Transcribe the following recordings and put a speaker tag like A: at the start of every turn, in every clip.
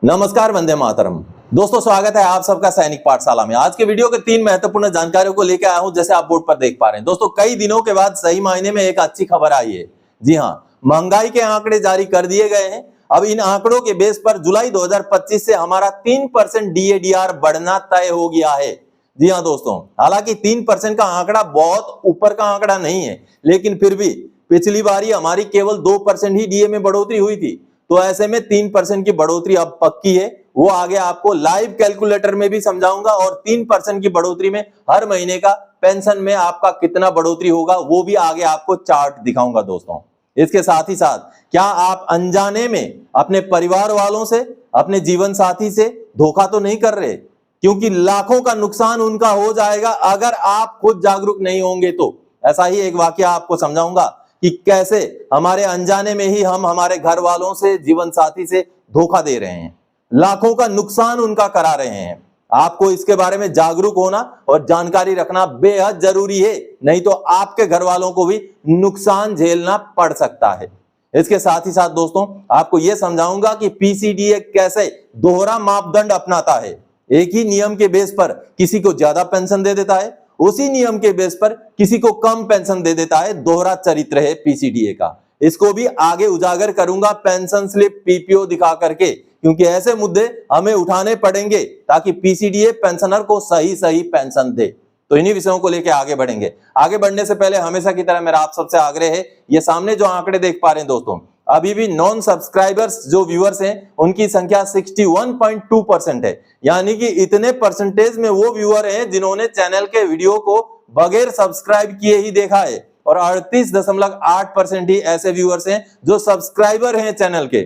A: नमस्कार, वंदे मातरम। दोस्तों, स्वागत है आप सबका सैनिक पाठशाला में। आज के वीडियो के 3 महत्वपूर्ण जानकारियों को लेकर आया हूं, जैसे आप बोर्ड पर देख पा रहे हैं। दोस्तों, कई दिनों के बाद सही मायने में एक अच्छी खबर आई है। जी हां, महंगाई के आंकड़े जारी कर दिए गए हैं। अब इन आंकड़ों के बेस पर जुलाई 2025 से हमारा 3% DADR बढ़ना तय हो गया है। जी हां दोस्तों, हालांकि 3% का आंकड़ा बहुत ऊपर का आंकड़ा नहीं है, लेकिन फिर भी पिछली बारी हमारी केवल 2% ही DA में बढ़ोतरी हुई थी। तो ऐसे में 3% की बढ़ोतरी अब पक्की है। वो आगे आपको लाइव कैलकुलेटर में भी समझाऊंगा, और 3% की बढ़ोतरी में हर महीने का पेंशन में आपका कितना बढ़ोतरी होगा वो भी आगे आपको चार्ट दिखाऊंगा दोस्तों। इसके साथ ही साथ क्या आप अनजाने में अपने परिवार वालों से, अपने जीवन साथी से धोखा तो नहीं कर रहे? क्योंकि लाखों का नुकसान उनका हो जाएगा अगर आप खुद जागरूक नहीं होंगे। तो ऐसा ही एक वाकया आपको समझाऊंगा कि कैसे हमारे अनजाने में ही हम हमारे घर वालों से, जीवन साथी से धोखा दे रहे हैं, लाखों का नुकसान उनका करा रहे हैं। आपको इसके बारे में जागरूक होना और जानकारी रखना बेहद जरूरी है, नहीं तो आपके घर वालों को भी नुकसान झेलना पड़ सकता है। इसके साथ ही साथ दोस्तों, आपको यह समझाऊंगा कि PCDA कैसे दोहरा मापदंड अपनाता है। एक ही नियम के बेस पर किसी को ज्यादा पेंशन दे देता है, उसी नियम के बेस पर किसी को कम पेंशन दे देता है। दोहरा चरित्र है PCDA का। इसको भी आगे उजागर करूंगा पेंशन स्लिप PPO दिखा करके, क्योंकि ऐसे मुद्दे हमें उठाने पड़ेंगे ताकि PCDA पेंशनर को सही सही पेंशन दे। तो इन्हीं विषयों को लेकर आगे बढ़ेंगे। आगे बढ़ने से पहले हमेशा की तरह मेरा आप सबसे आग्रह है, ये सामने जो आंकड़े देख पा रहे हैं दोस्तों, अभी भी नॉन सब्सक्राइबर्स जो व्यूअर्स हैं उनकी संख्या 61.2% है। यानी कि इतने परसेंटेज में वो व्यूअर हैं जिन्होंने चैनल के वीडियो को बगैर सब्सक्राइब किए ही देखा है, और 38.8% ही ऐसे व्यूअर्स हैं जो सब्सक्राइबर हैं चैनल के।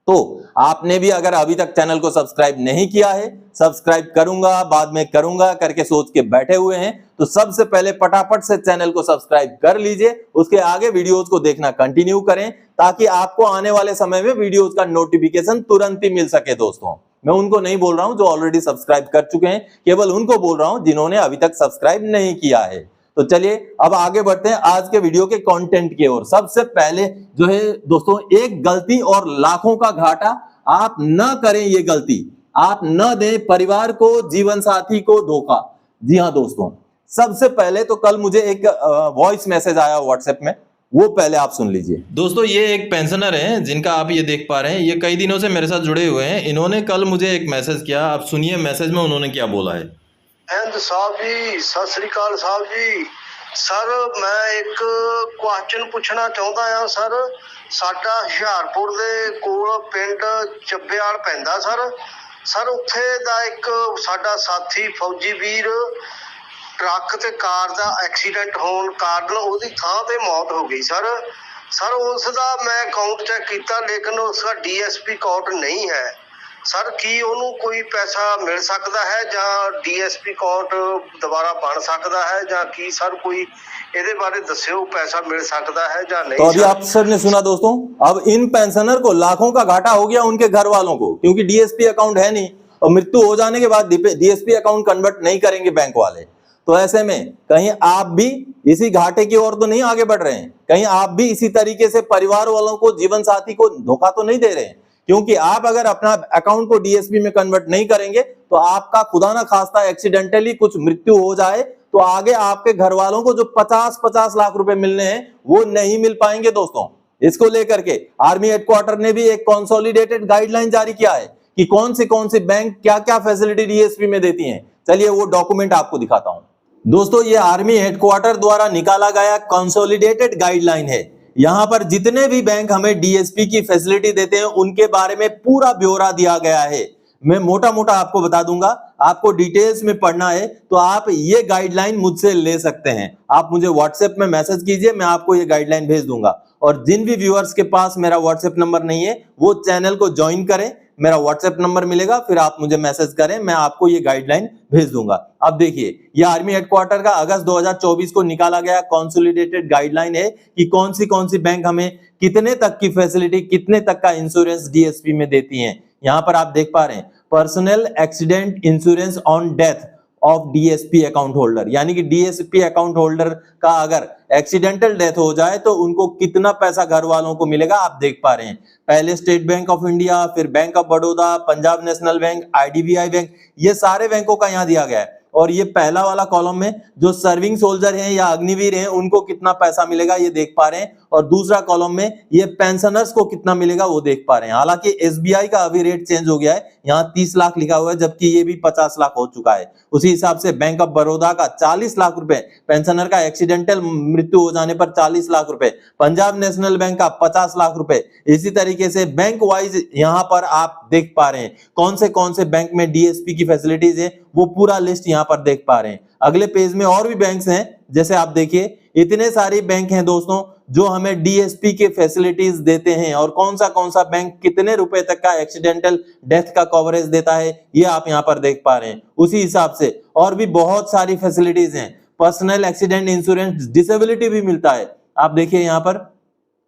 A: तो आपने भी अगर अभी तक चैनल को सब्सक्राइब नहीं किया है, सब्सक्राइब करूंगा बाद में करूंगा करके सोच के बैठे हुए हैं, तो सबसे पहले फटाफट से चैनल को सब्सक्राइब कर लीजिए। उसके आगे वीडियोस को देखना कंटिन्यू करें ताकि आपको आने वाले समय में वीडियोस का नोटिफिकेशन तुरंत ही मिल सके। दोस्तों, मैं उनको नहीं बोल रहा हूं जो ऑलरेडी सब्सक्राइब कर चुके हैं, केवल उनको बोल रहा हूं जिन्होंने अभी तक सब्सक्राइब नहीं किया है। तो चलिए अब आगे बढ़ते हैं आज के वीडियो के कंटेंट की ओर। सबसे पहले जो है दोस्तों, एक गलती और लाखों का घाटा आप न करें। ये गलती आप न दें परिवार को, जीवन साथी को धोखा। जी हां दोस्तों, सबसे पहले तो कल मुझे एक वॉइस मैसेज आया व्हाट्सएप में, वो पहले आप सुन लीजिए।
B: दोस्तों, ये एक पेंशनर हैं जिनका आप ये देख पा रहे हैं। ये कई दिनों से मेरे साथ जुड़े हुए हैं। इन्होंने कल मुझे एक मैसेज किया। आप सुनिए मैसेज में उन्होंने क्या बोला है।
C: साहब जी, सत श्री अकाल साहब जी। सर, मैं एक क्वेश्चन पूछना चाहता ਹਾਂ सर। ਸਾਡਾ ਹੁਸ਼ਿਆਰਪੁਰ ਦੇ ਕੋਲ ਪਿੰਡ ਚੱਬੇਵਾਲ ਪੈਂਦਾ ਸਰ ਉੱਥੇ ਦਾ ਇੱਕ ਸਾਡਾ ਸਾਥੀ ਫੌਜੀ ਵੀਰ ਟਰੱਕ ਤੇ ਕਾਰ ਦਾ ਐਕਸੀਡੈਂਟ ਹੋਣ ਕਾਰਨ ਉਹਦੀ ਥਾਂ ਤੇ ਮੌਤ ਹੋ ਗਈ ਸਰ ਉਸ ਦਾ ਮੈਂ ਅਕਾਊਂਟ ਚੈੱਕ ਕੀਤਾ, ਲੇਕਿਨ ਉਸਦਾ DSP ਅਕਾਊਂਟ ਨਹੀਂ ਹੈ ਸਰ। ਕੀ ਉਹਨੂੰ ਕੋਈ ਪੈਸਾ ਮਿਲ ਸਕਦਾ ਹੈ ਜਾਂ DSP ਅਕਾਊਂਟ ਦੁਬਾਰਾ ਬਣ ਸਕਦਾ ਹੈ ਜਾਂ ਕੀ सर कोई ਇਹਦੇ ਬਾਰੇ ਦੱਸਿਓ, पैसा मिल सकता है या नहीं।
A: तो अभी आप सर ने सुना दोस्तों, अब इन पेंशनर को लाखों का घाटा हो गया उनके घर वालों को, क्योंकि DSP अकाउंट है नहीं, और मृत्यु हो जाने के बाद DSP अकाउंट कन्वर्ट नहीं करेंगे बैंक वाले। तो ऐसे में कहीं आप भी इसी घाटे की ओर तो नहीं आगे बढ़ रहे हैं, कहीं आप भी इसी तरीके से परिवार वालों को, जीवन साथी को धोखा तो नहीं दे रहे हैं। क्योंकि आप अगर अपना अकाउंट को DSP में कन्वर्ट नहीं करेंगे तो आपका खुदा ना खास्ता एक्सीडेंटली कुछ मृत्यु हो जाए तो आगे आपके घर वालों को जो 50-50 लाख रुपए मिलने हैं वो नहीं मिल पाएंगे दोस्तों। इसको लेकर के आर्मी हेडक्वार्टर ने भी एक कंसोलिडेटेड गाइडलाइन जारी किया है कि कौन सी बैंक क्या क्या फैसिलिटी DSP में देती हैं। चलिए वो डॉक्यूमेंट आपको दिखाता हूं दोस्तों। ये आर्मी हेडक्वार्टर द्वारा निकाला गया कंसोलिडेटेड गाइडलाइन है। यहां पर जितने भी बैंक हमें DSP की फैसिलिटी देते हैं उनके बारे में पूरा ब्यौरा दिया गया है। मैं मोटा मोटा आपको बता दूंगा, आपको डिटेल्स में पढ़ना है तो आप ये गाइडलाइन मुझसे ले सकते हैं। आप मुझे व्हाट्सएप में मैसेज कीजिए, मैं आपको ये गाइडलाइन भेज दूंगा। और जिन भी व्यूअर्स के पास मेरा व्हाट्सएप नंबर नहीं है वो चैनल को ज्वाइन करें, मेरा व्हाट्सएप नंबर मिलेगा, फिर आप मुझे मैसेज करें, मैं आपको ये गाइडलाइन भेज दूंगा। अब देखिए, ये आर्मी हेडक्वार्टर का अगस्त 2024 को निकाला गया कंसोलिडेटेड गाइडलाइन है कि कौन सी बैंक हमें कितने तक की फैसिलिटी, कितने तक का इंश्योरेंस DSP में देती हैं। यहां पर आप देख पा रहे हैं, personal accident insurance on death of DSP account holder, यानी कि डीएसपी अकाउंट होल्डर का अगर एक्सीडेंटल डेथ हो जाए तो उनको कितना पैसा घर वालों को मिलेगा आप देख पा रहे हैं। पहले स्टेट बैंक ऑफ इंडिया, फिर bank of Baroda, Punjab national bank, IDBI bank, ये सारे बैंकों का यहां दिया गया है। और ये पहला वाला कॉलम में जो सर्विंग सोल्जर हैं या अग्निवीर हैं उनको कितना पैसा मिलेगा ये देख पा रहे हैं, और दूसरा कॉलम में ये पेंशनर्स को कितना मिलेगा वो देख पा रहे हैं। हालांकि एसबीआई का अभी रेट चेंज हो गया है, यहाँ 30 लाख लिखा हुआ है जबकि ये भी 50 लाख हो चुका है। उसी हिसाब से बैंक ऑफ बड़ौदा का 40 लाख रुपए, पेंशनर का एक्सीडेंटल मृत्यु हो जाने पर 40 लाख रुपए, पंजाब नेशनल बैंक का 50 लाख रुपए। इसी तरीके से बैंक वाइज यहाँ पर आप देख पा रहे हैं कौन से बैंक में डीएसपी की फैसिलिटीज है, वो पूरा लिस्ट यहाँ पर देख पा रहे हैं। अगले पेज में और भी बैंक्स हैं, जैसे आप देखिए इतने सारे बैंक हैं दोस्तों जो हमें डीएसपी के फैसिलिटीज देते हैं, और कौन सा बैंक कितने रुपए तक का एक्सीडेंटल डेथ का कवरेज देता है ये आप यहाँ पर देख पा रहे हैं। उसी हिसाब से और भी बहुत सारी फैसिलिटीज हैं, पर्सनल एक्सीडेंट इंश्योरेंस, डिसेबिलिटी भी मिलता है। आप देखिए यहाँ पर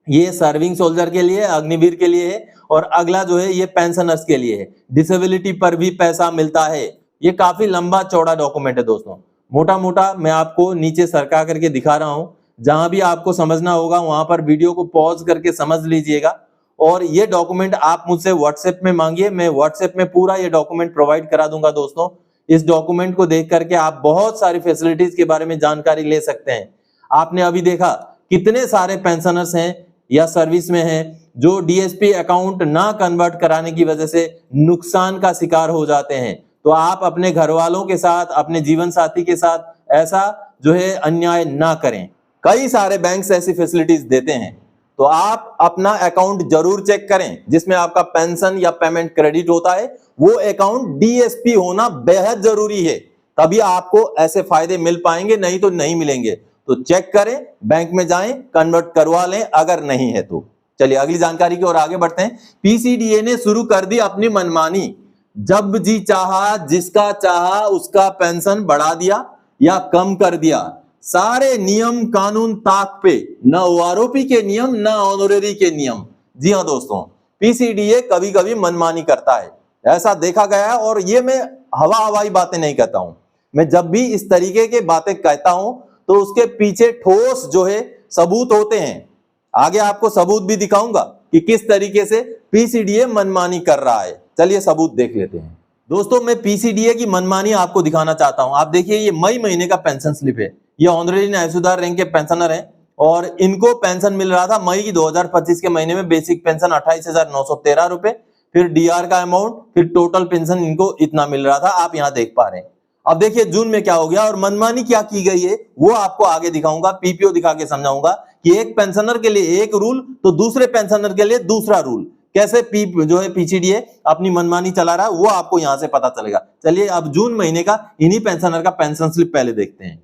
A: ये सर्विंग सोल्जर के लिए, अग्निवीर के लिए है, और अगला जो है ये पेंशनर्स के लिए है। डिसेबिलिटी पर भी पैसा मिलता है। ये काफी लंबा चौड़ा डॉक्यूमेंट है दोस्तों, मोटा मोटा मैं आपको नीचे सरका करके दिखा रहा हूं। जहां भी आपको समझना होगा वहां पर वीडियो को पॉज करके समझ लीजिएगा, और ये डॉक्यूमेंट आप मुझसे व्हाट्सएप में मांगिए, मैं व्हाट्सएप में पूरा ये डॉक्यूमेंट प्रोवाइड करा दूंगा दोस्तों। इस डॉक्यूमेंट को देख करके आप बहुत सारी फैसिलिटीज के बारे में जानकारी ले सकते हैं। आपने अभी देखा कितने सारे पेंशनर्स हैं या सर्विस में हैं जो डीएसपी अकाउंट ना कन्वर्ट कराने की वजह से नुकसान का शिकार हो जाते हैं। तो आप अपने घर वालों के साथ, अपने जीवन साथी के साथ ऐसा जो है अन्याय ना करें। कई सारे बैंक्स ऐसी फैसिलिटीज देते हैं, तो आप अपना अकाउंट जरूर चेक करें जिसमें आपका पेंशन या पेमेंट क्रेडिट होता है, वो अकाउंट डीएसपी होना बेहद जरूरी है, तभी आपको ऐसे फायदे मिल पाएंगे, नहीं तो नहीं मिलेंगे। तो चेक करें, बैंक में जाएं, कन्वर्ट करवा लें अगर नहीं है तो। चलिए अगली जानकारी की ओर आगे बढ़ते हैं। पीसीडीए ने शुरू कर दी अपनी मनमानी, जब जी चाहा जिसका चाहा उसका पेंशन बढ़ा दिया या कम कर दिया। सारे नियम कानून ताक पे, न ओआरओपी के नियम न ऑनरेरी के नियम। जी हां दोस्तों, पीसीडीए कभी कभी मनमानी करता है, ऐसा देखा गया है। और ये मैं हवाई बातें नहीं कहता हूं, मैं जब भी इस तरीके की बातें कहता हूं तो उसके पीछे ठोस जो है सबूत होते हैं। आगे आपको सबूत भी दिखाऊंगा कि किस तरीके से पीसीडीए मनमानी कर रहा है। चलिए सबूत देख लेते हैं दोस्तों। मैं पीसीडीए की मनमानी आपको दिखाना चाहता हूं। आप देखिए ये मई महीने का पेंशन स्लिप है। ये ऑनरेरी न्यायसुधार रैंक के पेंशनर हैं और इनको पेंशन मिल रहा था मई की 2025 के महीने में बेसिक पेंशन 28,913 रुपए, फिर डीआर का अमाउंट, फिर टोटल पेंशन इनको इतना मिल रहा था, आप यहां देख पा रहे हैं। अब देखिए जून में क्या हो गया और मनमानी क्या की गई है वो आपको आगे दिखाऊंगा, पीपीओ दिखा के समझाऊंगा कि एक पेंशनर के लिए एक रूल तो दूसरे पेंशनर के लिए दूसरा रूल, कैसे जो है पीसीडीए अपनी मनमानी चला रहा है वो आपको यहां से पता चलेगा। चलिए अब जून महीने का इन्हीं पेंशनर का पेंशन स्लिप पहले देखते हैं।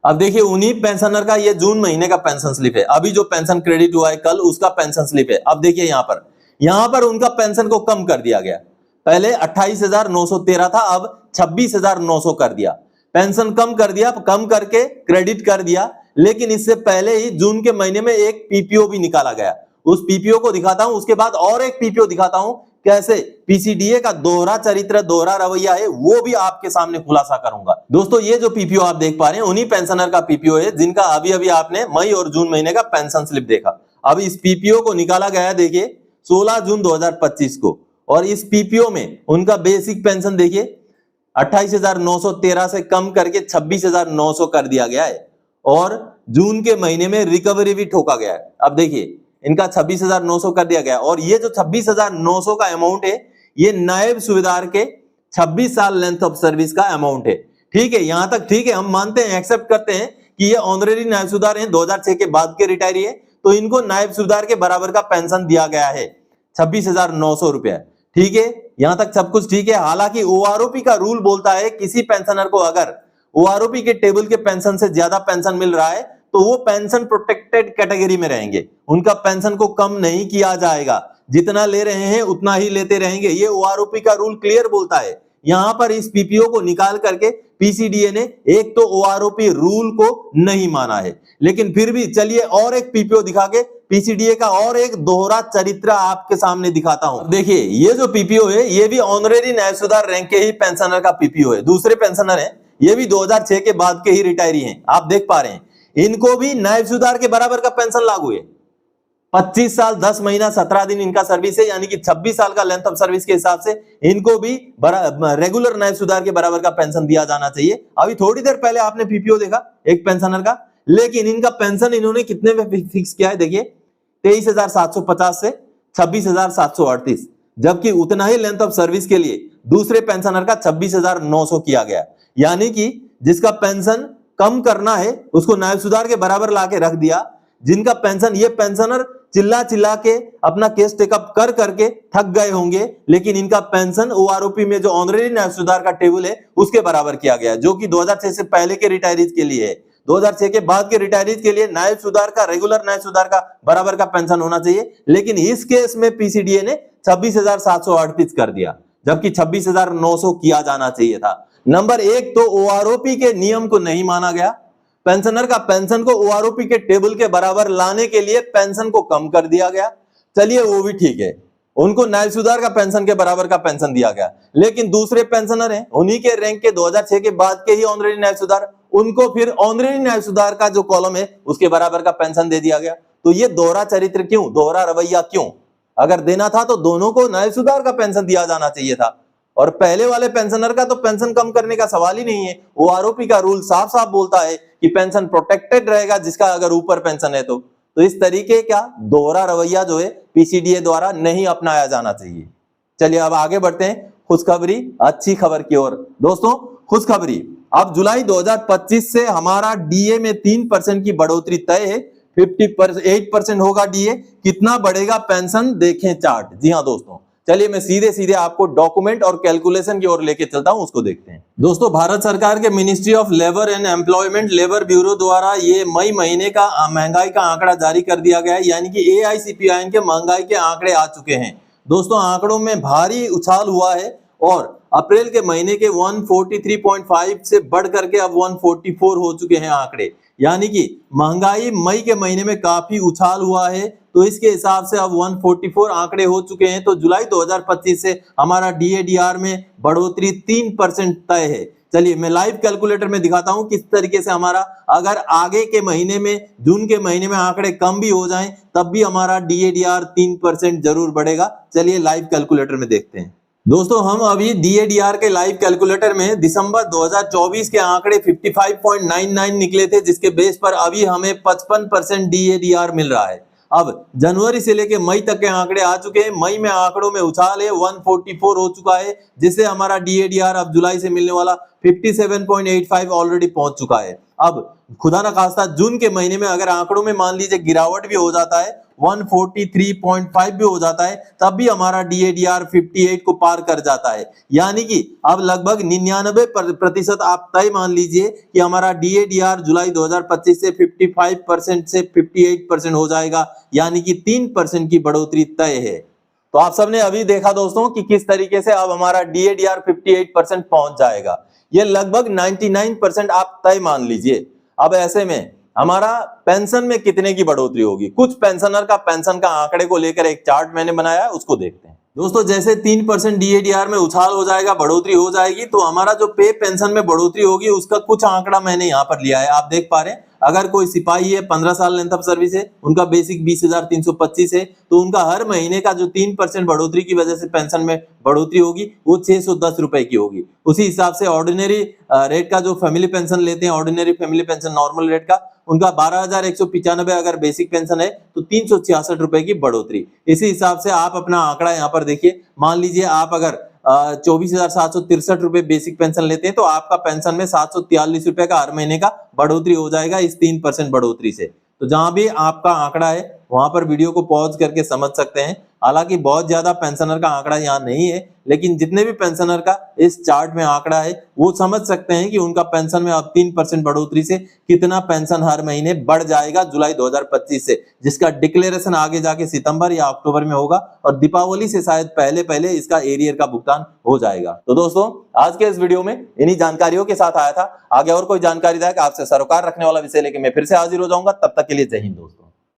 A: अब देखिए उन्हीं पेंशनर का ये जून महीने का पेंशन स्लिप है। अभी जो पेंशन क्रेडिट हुआ है कल उसका पेंशन स्लिप है। अब देखिए यहाँ पर उनका पेंशन को कम कर दिया गया। पहले 28,913 था, अब 26,900 कर दिया। पेंशन कम कर दिया, कम करके क्रेडिट कर दिया। लेकिन इससे पहले ही जून के महीने में एक पीपीओ भी निकाला गया। उस पीपीओ को दिखाता हूं, उसके बाद और एक पीपीओ दिखाता हूं कैसे पीसीडीए का दोहरा चरित्र, दोहरा रवैया है वो भी आपके सामने खुलासा करूंगा। दोस्तों ये जो पीपीओ आप देख पा रहे हैं उन्हीं पेंशनर का पीपीओ है जिनका अभी अभी आपने मई और जून महीने का पेंशन स्लिप देखा। अब इस पीपीओ को निकाला गया देखिए 16 जून 2025 को, और इस पीपीओ में उनका बेसिक पेंशन देखिए 28,913 से कम करके 26,900 कर दिया गया है, और जून के महीने में रिकवरी भी ठोका गया है। अब देखिए इनका 26,900 कर दिया गया, और ये जो 26,900 का अमाउंट है ये नायब सूबेदार के 26 साल लेंथ ऑफ सर्विस का अमाउंट है। ठीक है, यहां तक ठीक है, हम मानते हैं, एक्सेप्ट करते हैं कि ये ऑनरेरी नायब सूबेदार हैं, 2006 के बाद के रिटायरी है, तो इनको नायब सूबेदार के बराबर का पेंशन दिया गया है 26,900 रुपया। ठीक है, यहां तक सब कुछ ठीक है। हालांकि ओआरओपी का रूल बोलता है किसी पेंशनर को अगर ओआरओपी के टेबल के पेंशन से ज्यादा पेंशन मिल रहा है तो वो पेंशन प्रोटेक्टेड कैटेगरी में रहेंगे, उनका पेंशन को कम नहीं किया जाएगा, जितना ले रहे हैं उतना ही लेते रहेंगे। ये ओआरओपी का रूल क्लियर बोलता है। यहां पर इस पीपीओ को निकाल करके पीसीडीए ने एक तो ओआरओपी रूल को नहीं माना है, लेकिन फिर भी चलिए और एक पीपीओ दिखा के पीसीडीए का और एक दोहरा चरित्र आपके सामने दिखाता हूं। देखिए ये जो पीपीओ है ये भी ऑनरेरी न्याय सुधार रैंक के ही पेंशनर का पीपीओ है। दूसरे पेंशनर है, ये भी 2006 के बाद के ही रिटायरी हैं। आप देख पा रहे हैं, इनको भी नायब सूबेदार के बराबर का पेंशन लागू है। 25 साल 10 महीना 17 दिन इनका सर्विस है, यानी कि 26 साल का लेंथ ऑफ सर्विस के हिसाब से इनको भी रेगुलर नायब सूबेदार के बराबर का पेंशन दिया जाना चाहिए। अभी थोड़ी देर पहले आपने पीपीओ देखा एक पेंशनर का, लेकिन इनका पेंशन इन्होंने कितने में फिक्स किया है, देखिए 23,750 से 26,738, जबकि उतना ही लेंथ ऑफ सर्विस के लिए दूसरे पेंशनर का 26,900 किया गया। यानी कि जिसका पेंशन कम करना है उसको नायब सूबेदार के बराबर लाके रख दिया। जिनका पेंशन, ये पेंशनर चिल्ला चिल्ला के अपना केस टेकअप कर करके थक गए होंगे, लेकिन इनका पेंशन ओआरओपी में जो ऑनरेरी नायब सूबेदार का टेबल है उसके बराबर किया गया, जो कि 2006 से पहले के रिटायरीज के लिए है। 2006 के बाद के रिटायरीज के लिए नायब सूबेदार का, रेगुलर नायब सूबेदार का बराबर का पेंशन होना चाहिए, लेकिन इस केस में पीसीडीए ने 26,738 कर दिया, जबकि 26,900 किया जाना चाहिए था। नंबर एक तो ओआरओपी के नियम को नहीं माना गया। पेंशनर का पेंशन को ओआरओपी के टेबल के बराबर लाने के लिए पेंशन को कम कर दिया गया। चलिए वो भी ठीक है, उनको नायब सूबेदार का पेंशन के बराबर का पेंशन दिया गया, लेकिन दूसरे पेंशनर हैं उन्हीं के रैंक के 2006 के बाद के ही ऑनरेरी नायब सूबेदार, उनको फिर ऑनरेरी नायब सूबेदार का जो कॉलम है उसके बराबर का पेंशन दे दिया गया। तो ये दोहरा चरित्र क्यों, दोहरा रवैया क्यों? अगर देना था तो दोनों को नायब सूबेदार का पेंशन दिया जाना चाहिए था, और पहले वाले पेंशनर का तो पेंशन कम करने का सवाल ही नहीं है। ओआरओपी का रूल साफ साफ बोलता है कि पेंशन प्रोटेक्टेड रहेगा जिसका अगर ऊपर पेंशन है तो इस तरीके का दोहरा रवैया जो है पीसीडीए द्वारा नहीं अपनाया जाना चाहिए। चलिए अब आगे बढ़ते हैं खुशखबरी, अच्छी खबर की ओर। दोस्तों खुशखबरी, अब जुलाई 2025 से हमारा डीए में 3% की बढ़ोतरी तय है। 58% होगा डीए। कितना बढ़ेगा पेंशन, देखें चार्ट। जी हाँ दोस्तों, चलिए मैं सीधे सीधे आपको डॉक्यूमेंट और कैलकुलेशन की ओर लेके चलता हूं, उसको देखते हैं। दोस्तों भारत सरकार के ministry of labour and employment labour bureau द्वारा ये मई महीने का महंगाई का आंकड़ा जारी कर दिया गया है, यानी कि एआईसीपीआई के महंगाई के आंकड़े आ चुके हैं। दोस्तों आंकड़ों में भारी उछाल हुआ है और अप्रैल के महीने के 143.5 से बढ़ करके अब 144 हो चुके हैं आंकड़े, यानी कि महंगाई मई के महीने में काफी उछाल हुआ है। तो इसके हिसाब से अब 144 आंकड़े हो चुके हैं। तो जुलाई 2025 से हमारा डीएडीआर में बढ़ोतरी 3% तय है। चलिए मैं लाइव कैलकुलेटर में दिखाता हूं किस तरीके से हमारा, अगर आगे के महीने में, जून के महीने में आंकड़े कम भी हो जाएं तब भी हमारा डीएडीआर 3% जरूर बढ़ेगा। चलिए लाइव कैलकुलेटर में देखते हैं। दोस्तों हम अभी डीएडीआर के लाइव कैलकुलेटर में दिसंबर 2024 के आंकड़े 55.99 निकले थे, जिसके बेस पर अभी हमें 55% डीएडीआर मिल रहा है। अब जनवरी से लेके मई तक के आंकड़े आ चुके हैं। मई में आंकड़ों में उछाल है, 144 हो चुका है, जिससे हमारा डीएडीआर अब जुलाई से मिलने वाला 57.85 ऑलरेडी पहुंच चुका है। अब खुदा ना खास्ता जून के महीने में अगर आंकड़ों में मान लीजिए गिरावट भी हो जाता है, 143.5 भी हो जाता है, तब भी हमारा डीएडीआर 58 को पार कर जाता है। यानी कि अब लगभग 99% आप तय मान लीजिए कि हमारा डीएडीआर जुलाई 2025 से 55% से 58% हो जाएगा, यानी कि 3% की बढ़ोतरी तय है। तो आप सबने अभी देखा दोस्तों कि किस तरीके से अब हमारा डीएडीआर 58% पहुंच जाएगा। ये लगभग 99% आप तय मान लीजिए। अब ऐसे में हमारा पेंशन में कितने की बढ़ोतरी होगी, कुछ पेंशनर का पेंशन का आंकड़े को लेकर एक चार्ट मैंने बनाया है, उसको देखते हैं। दोस्तों जैसे 3% डीएडीआर में उछाल हो जाएगा, बढ़ोतरी हो जाएगी, तो हमारा जो पे पेंशन में बढ़ोतरी होगी उसका कुछ आंकड़ा मैंने यहाँ पर लिया है। आप देख पा रहे हैं, अगर कोई सिपाही है, 15 साल लेंथ ऑफ सर्विस है, उनका बेसिक 20,325 है, तो उनका हर महीने का जो 3% बढ़ोतरी की वजह से पेंशन में बढ़ोतरी होगी वो 610 रुपए की होगी। उसी हिसाब से ऑर्डिनरी रेट का जो फैमिली पेंशन लेते हैं, ordinary family pension normal rate का, उनका 12,195 अगर बेसिक पेंशन है तो 366 रुपए की बढ़ोतरी। इसी हिसाब से आप अपना आंकड़ा यहाँ पर देखिए। मान लीजिए आप अगर 24,763 रुपए बेसिक पेंशन लेते हैं तो आपका पेंशन में 743 रुपए का हर महीने का बढ़ोतरी हो जाएगा इस 3% बढ़ोतरी से। तो जहां भी आपका आंकड़ा है वहां पर वीडियो को पॉज करके समझ सकते हैं। हालांकि बहुत ज्यादा पेंशनर का आंकड़ा यहाँ नहीं है, लेकिन जितने भी पेंशनर का इस चार्ट में आंकड़ा है वो समझ सकते हैं कि उनका पेंशन में अब 3% बढ़ोतरी से कितना पेंशन हर महीने बढ़ जाएगा जुलाई 2025 से, जिसका डिक्लेरेशन आगे जाके सितंबर या अक्टूबर में होगा और दीपावली से शायद पहले पहले इसका एरियर का भुगतान हो जाएगा। तो दोस्तों आज के इस वीडियो में इन्हीं जानकारियों के साथ आया था। आगे और कोई जानकारी आपसे सरोकार रखने वाला विषय लेके मैं फिर से हाजिर हो जाऊंगा। तब तक के लिए जय हिंद दोस्तों।